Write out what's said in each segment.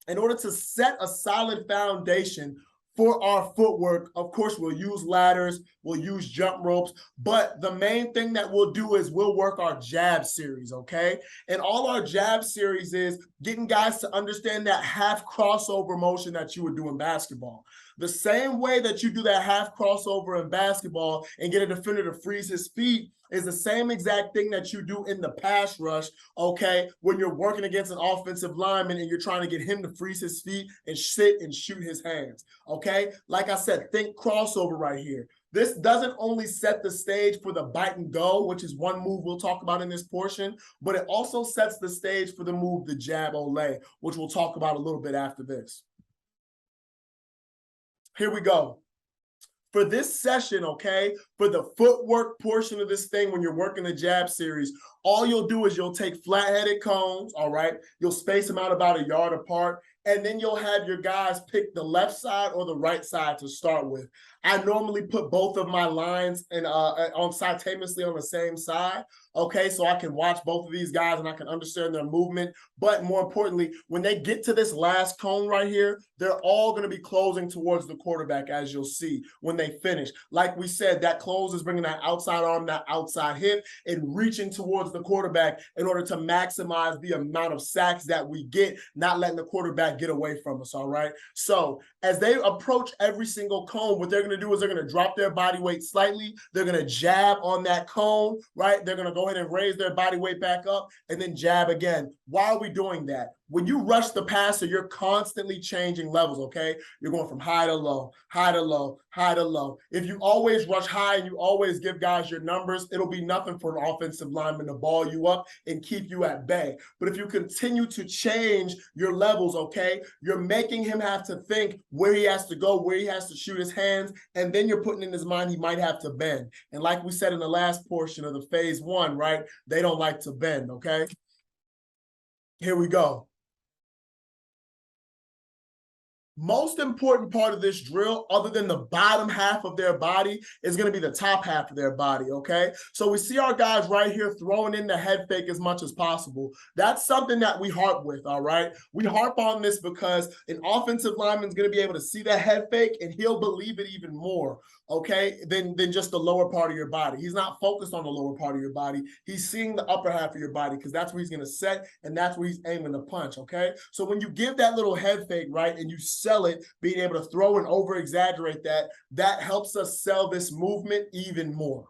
in order to set a solid foundation for our footwork, of course, we'll use ladders, we'll use jump ropes, but the main thing that we'll do is we'll work our jab series, okay? And all our jab series is getting guys to understand that half crossover motion that you would do in basketball. The same way that you do that half crossover in basketball and get a defender to freeze his feet is the same exact thing that you do in the pass rush, okay, when you're working against an offensive lineman and you're trying to get him to freeze his feet and sit and shoot his hands, okay? Like I said, think crossover right here. This doesn't only set the stage for the bite and go, which is one move we'll talk about in this portion, but it also sets the stage for the move, the jab ole, which we'll talk about a little bit after this. Here we go. For this session, okay, for the footwork portion of this thing, when you're working the jab series, all you'll do is you'll take flat-headed cones, all right? You'll space them out about a yard apart, and then you'll have your guys pick the left side or the right side to start with. I normally put both of my lines on simultaneously on the same side, okay, so I can watch both of these guys and I can understand their movement. But more importantly, when they get to this last cone right here, they're all going to be closing towards the quarterback, as you'll see when they finish. Like we said, that close is bringing that outside arm, that outside hip, and reaching towards the quarterback in order to maximize the amount of sacks that we get, not letting the quarterback get away from us, all right? So as they approach every single cone, what they're going to do is they're going to drop their body weight slightly. They're going to jab on that cone, right? They're going to go ahead and raise their body weight back up and then jab again. Why are we doing that? When you rush the passer, you're constantly changing levels, okay? You're going from high to low, high to low, high to low. If you always rush high and you always give guys your numbers, it'll be nothing for an offensive lineman to ball you up and keep you at bay. But if you continue to change your levels, okay, you're making him have to think where he has to go, where he has to shoot his hands, and then you're putting in his mind he might have to bend. And like we said in the last portion of the phase one, right, they don't like to bend, okay? Here we go. Most important part of this drill, other than the bottom half of their body, is going to be the top half of their body, okay? So we see our guys right here throwing in the head fake as much as possible. That's something that we harp with, all right? We harp on this because an offensive lineman is going to be able to see that head fake, and he'll believe it even more, okay, than just the lower part of your body. He's not focused on the lower part of your body. He's seeing the upper half of your body because that's where he's going to set, and that's where he's aiming to punch, okay? So when you give that little head fake, right, and you sell it, being able to throw and over-exaggerate that, that helps us sell this movement even more.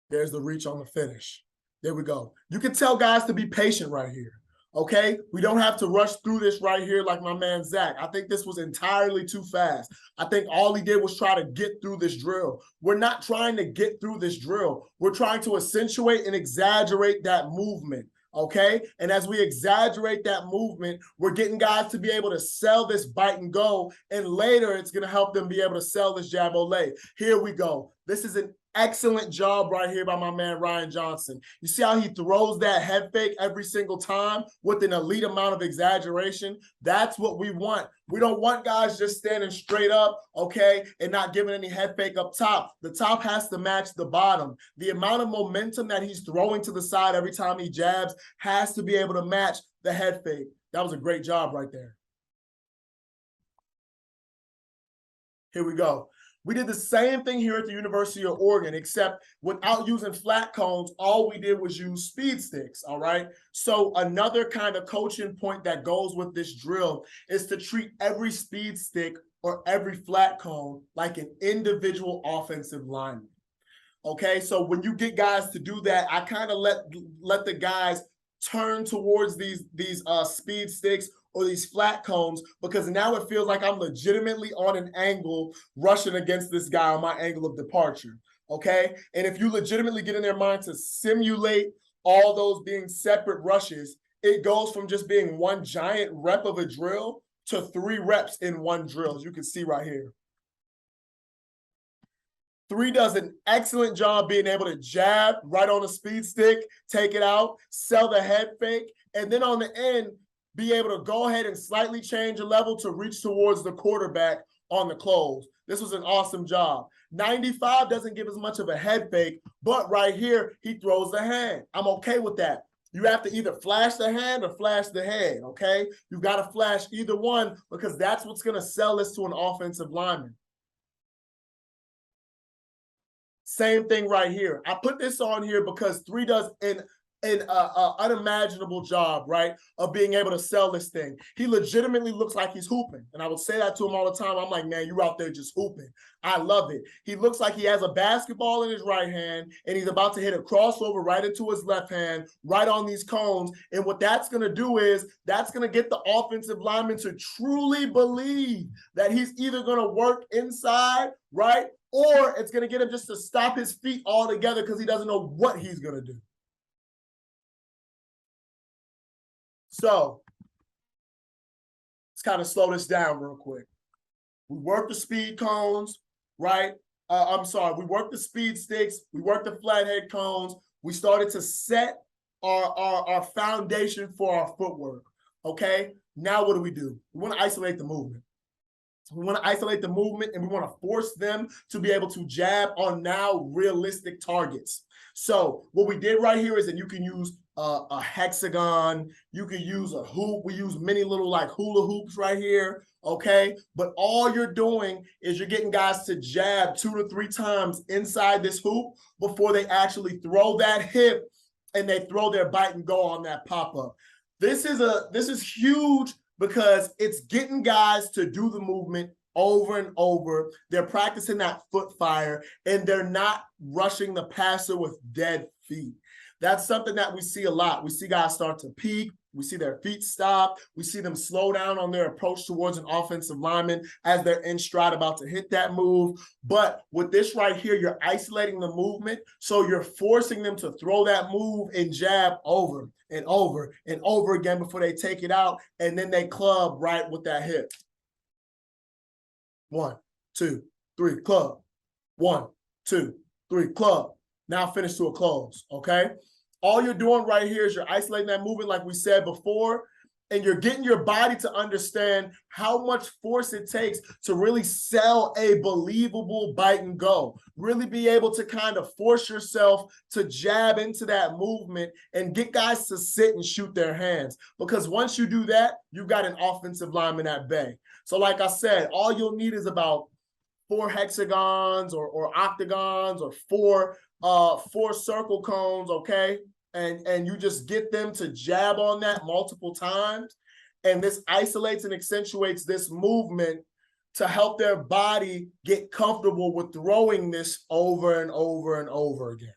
There's the reach on the finish. There we go. You can tell guys to be patient right here. Okay, we don't have to rush through this right here like my man Zach. I think this was entirely too fast. I think all he did was try to get through this drill. We're not trying to get through this drill. We're trying to accentuate and exaggerate that movement. Okay, and as we exaggerate that movement, we're getting guys to be able to sell this bite and go, and later it's going to help them be able to sell this jab ole. Here we go. This is an excellent job right here by my man Ryan Johnson. You see how he throws that head fake every single time with an elite amount of exaggeration? That's what we want. We don't want guys just standing straight up, okay, and not giving any head fake up top. The top has to match the bottom. The amount of momentum that he's throwing to the side every time he jabs has to be able to match the head fake. That was a great job right there. Here we go. We did the same thing here at the University of Oregon, except without using flat cones, all we did was use speed sticks, all right? So another kind of coaching point that goes with this drill is to treat every speed stick or every flat cone like an individual offensive lineman, okay? So when you get guys to do that, I kind of let the guys turn towards these speed sticks or these flat cones, because now it feels like I'm legitimately on an angle rushing against this guy on my angle of departure, okay? And if you legitimately get in their mind to simulate all those being separate rushes, it goes from just being one giant rep of a drill to 3 reps in one drill, as you can see right here. 3 does an excellent job being able to jab right on the speed stick, take it out, sell the head fake, and then on the end, be able to go ahead and slightly change a level to reach towards the quarterback on the close. This was an awesome job. 95 doesn't give as much of a head fake, but right here, he throws the hand. I'm okay with that. You have to either flash the hand or flash the head, okay? You've got to flash either one because that's what's going to sell this to an offensive lineman. Same thing right here. I put this on here because 3 does an unimaginable job, right, of being able to sell this thing. He legitimately looks like he's hooping. And I would say that to him all the time. I'm like, man, you're out there just hooping. I love it. He looks like he has a basketball in his right hand, and he's about to hit a crossover right into his left hand, right on these cones. And what that's going to do is that's going to get the offensive lineman to truly believe that he's either going to work inside, right, or it's going to get him just to stop his feet altogether because he doesn't know what he's going to do. So let's kind of slow this down real quick. We work the speed cones, right? We worked the speed sticks. We worked the flathead cones. We started to set our foundation for our footwork, okay? Now what do? We want to isolate the movement. We want to isolate the movement, and we want to force them to be able to jab on now realistic targets. So what we did right here is that you can use a hexagon, you can use a hoop. We use many little like hula hoops right here, okay? But all you're doing is you're getting guys to jab 2 to 3 times inside this hoop before they actually throw that hip and they throw their bite and go on that pop-up. This is huge because it's getting guys to do the movement over and over. They're practicing that foot fire, and they're not rushing the passer with dead feet. That's something that we see a lot. We see guys start to peak. We see their feet stop. We see them slow down on their approach towards an offensive lineman as they're in stride about to hit that move. But with this right here, you're isolating the movement. So you're forcing them to throw that move and jab over and over and over again before they take it out. And then they club right with that hip. 1, 2, 3, club. 1, 2, 3, club. Now finish to a close, okay? All you're doing right here is you're isolating that movement like we said before, and you're getting your body to understand how much force it takes to really sell a believable bite and go. Really be able to kind of force yourself to jab into that movement and get guys to sit and shoot their hands. Because once you do that, you've got an offensive lineman at bay. So like I said, all you'll need is about 4 hexagons or octagons or 4 circle cones, okay? And you just get them to jab on that multiple times. And this isolates and accentuates this movement to help their body get comfortable with throwing this over and over and over again.